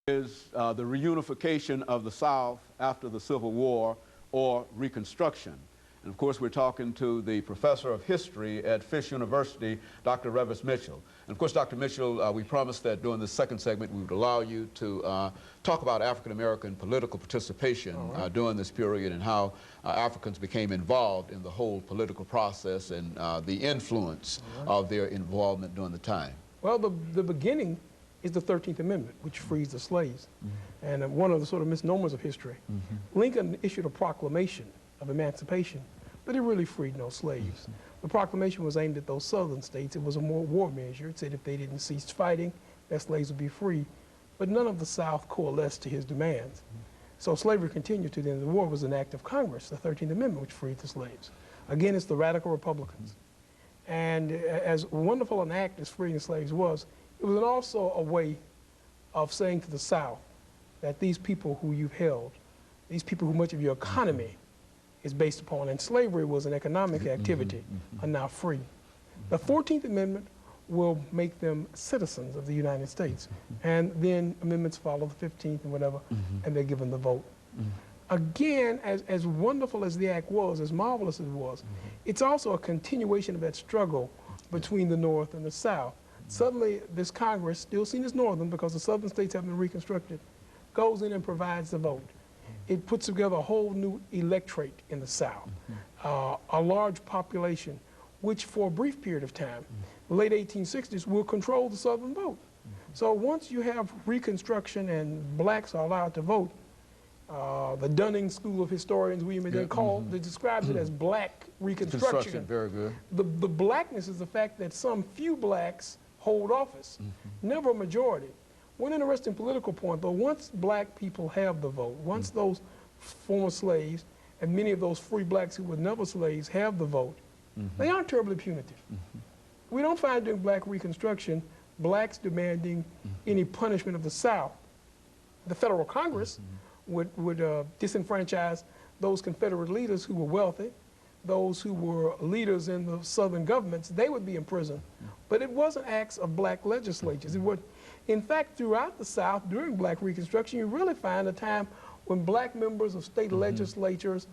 is the reunification of the South after the Civil War, or Reconstruction. And of course, we're talking to the professor of history at Fisk University, Dr. Revis Mitchell. And of course, Dr. Mitchell, we promised that during the second segment we would allow you to talk about African-American political participation during this period and how Africans became involved in the whole political process and the influence of their involvement during the time. Well, the beginning is the 13th Amendment, which frees the slaves. And one of the sort of misnomers of history, Lincoln issued a proclamation of emancipation, but it really freed no slaves. The proclamation was aimed at those southern states. It was a more war measure. It said if they didn't cease fighting, their slaves would be free. But none of the South coalesced to his demands. So slavery continued to the end of the war. It was an act of Congress, the 13th Amendment, which freed the slaves. Again, it's the radical Republicans. And as wonderful an act as freeing the slaves was, it was also a way of saying to the South that these people who you've held, these people who much of your economy is based upon, and slavery was an economic activity, are now free. The 14th Amendment will make them citizens of the United States. And then amendments follow, the 15th and whatever, and they're given the vote. Again, as wonderful as the act was, as marvelous as it was, it's also a continuation of that struggle between the North and the South. Suddenly, this Congress, still seen as Northern because the Southern states have been reconstructed, goes in and provides the vote. It puts together a whole new electorate in the South, a large population, which for a brief period of time, the late 1860s, will control the Southern vote. So once you have Reconstruction and blacks are allowed to vote, the Dunning School of Historians, we then describes it as black Reconstruction. Very good. The blackness is the fact that some few blacks hold office, never a majority. One interesting political point, though, once black people have the vote, once those former slaves and many of those free blacks who were never slaves have the vote, they aren't terribly punitive. We don't find during black Reconstruction blacks demanding any punishment of the South. The federal Congress would disenfranchise those Confederate leaders who were wealthy, those who were leaders in the Southern governments. They would be in prison. But it wasn't acts of black legislatures. It would, in fact, throughout the South, during black Reconstruction, you really find a time when black members of state legislatures,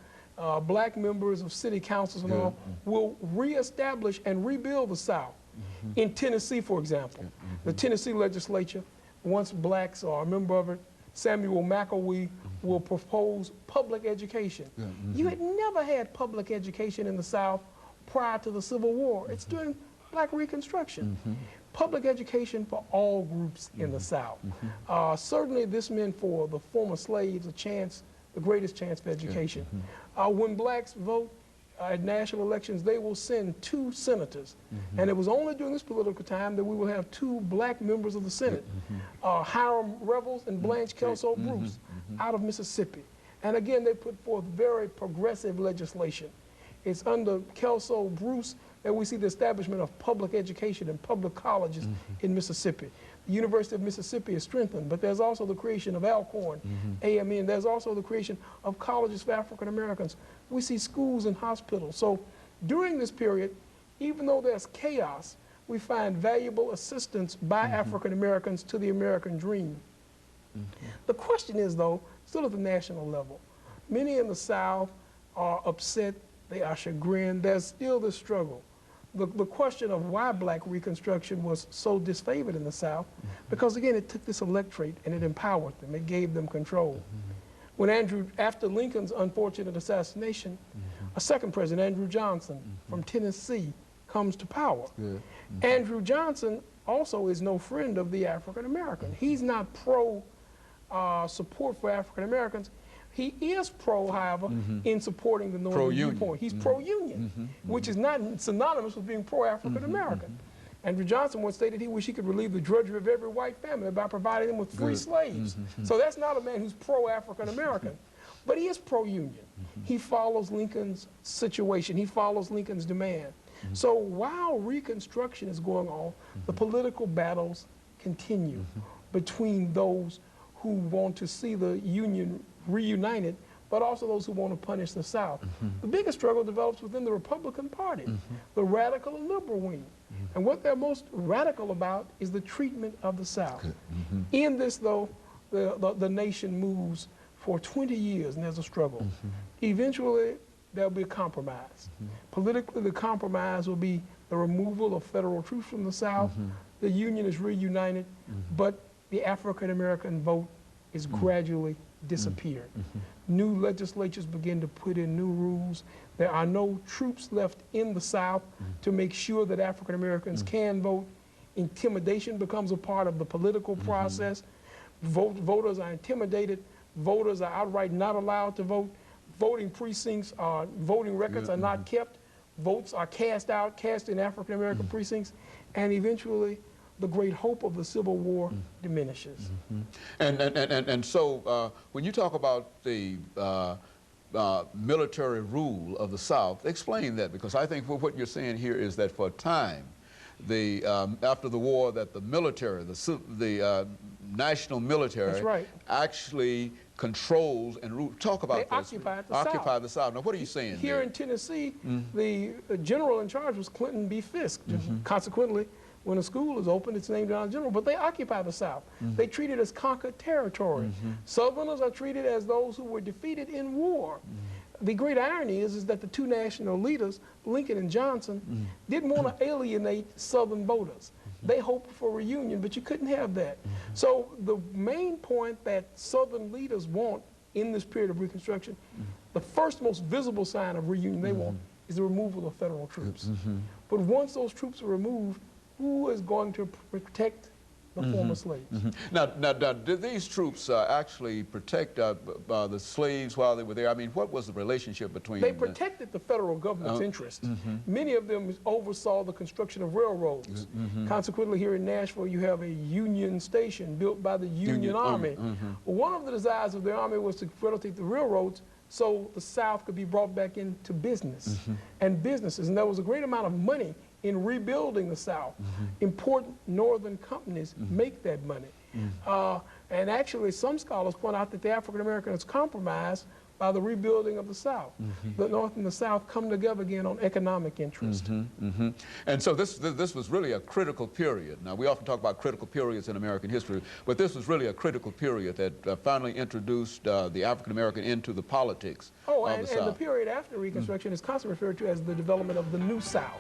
black members of city councils and all, will reestablish and rebuild the South. In Tennessee, for example, the Tennessee legislature, once blacks are a member of it, Samuel McElwee will propose public education. You had never had public education in the South prior to the Civil War. It's during black Reconstruction. Public education for all groups in the South. Certainly this meant for the former slaves a chance, the greatest chance for education. When blacks vote at national elections, they will send 2 senators. And it was only during this political time that we will have 2 black members of the Senate, Hiram Revels and Blanche Kelso Bruce, out of Mississippi. And again, they put forth very progressive legislation. It's under Kelso Bruce that we see the establishment of public education and public colleges in Mississippi. The University of Mississippi is strengthened, but there's also the creation of Alcorn, AMN. There's also the creation of colleges for African Americans. We see schools and hospitals. So during this period, even though there's chaos, we find valuable assistance by African Americans to the American dream. The question is, though, still at the national level, many in the South are upset, they are chagrined. There's still this struggle. The question of why black Reconstruction was so disfavored in the South, because again, it took this electorate and it empowered them, it gave them control. When after Lincoln's unfortunate assassination, a second president, Andrew Johnson from Tennessee, comes to power. Andrew Johnson also is no friend of the African American. He's not pro support for African Americans. He is pro, however, in supporting the Northern viewpoint. He's pro-union, which is not synonymous with being pro-African American. Andrew Johnson once stated he wished he could relieve the drudgery of every white family by providing them with free slaves. So that's not a man who's pro-African American, but he is pro-union. He follows Lincoln's situation. He follows Lincoln's demand. So while Reconstruction is going on, the political battles continue between those who want to see the Union reunited, but also those who want to punish the South. The biggest struggle develops within the Republican Party, the radical and liberal wing. And what they're most radical about is the treatment of the South. In this, though, the nation moves for 20 years and there's a struggle. Eventually, there'll be a compromise. Politically, the compromise will be the removal of federal troops from the South. The Union is reunited, but the African American vote is gradually disappeared. New legislatures begin to put in new rules. There are no troops left in the South to make sure that African Americans can vote. Intimidation becomes a part of the political process. Voters are intimidated. Voters are outright not allowed to vote. Voting precincts are, voting records are not kept. Votes are cast in African American precincts, and eventually the great hope of the Civil War diminishes. And so when you talk about the military rule of the South, explain that, because I think what you're saying here is that for a time, after the war, that the military, the national military, That's right, actually controls and rules. Talk about they this. occupied the South. Now, what are you saying here there? in Tennessee, the general in charge was Clinton B. Fisk. Consequently, when a school is opened, it's named after the general. But they occupy the South. They treat it as conquered territory. Southerners are treated as those who were defeated in war. The great irony is that the two national leaders, Lincoln and Johnson, didn't want to alienate Southern voters. They hoped for reunion, but you couldn't have that. So the main point that Southern leaders want in this period of Reconstruction, the first most visible sign of reunion they want is the removal of federal troops. But once those troops are removed, who is going to protect the former slaves? Now, did these troops actually protect the slaves while they were there? I mean, what was the relationship between They protected the federal government's interest. Many of them oversaw the construction of railroads. Consequently, here in Nashville, you have a Union station built by the Union Army. One of the desires of the Army was to facilitate the railroads so the South could be brought back into business and businesses. And there was a great amount of money in rebuilding the South. Important northern companies make that money. And actually, some scholars point out that the African Americans compromised by the rebuilding of the South. The North and the South come together again on economic interest. And so this was really a critical period. Now, we often talk about critical periods in American history, but this was really a critical period that finally introduced the African American into the politics of the South. And the period after Reconstruction is constantly referred to as the development of the New South.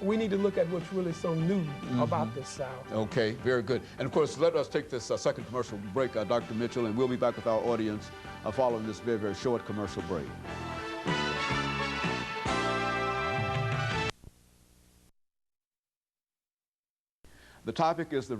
We need to look at what's really so new about this South. Okay, very good. And of course, let us take this second commercial break, Dr. Mitchell, and we'll be back with our audience following this very, very short commercial break. The topic is the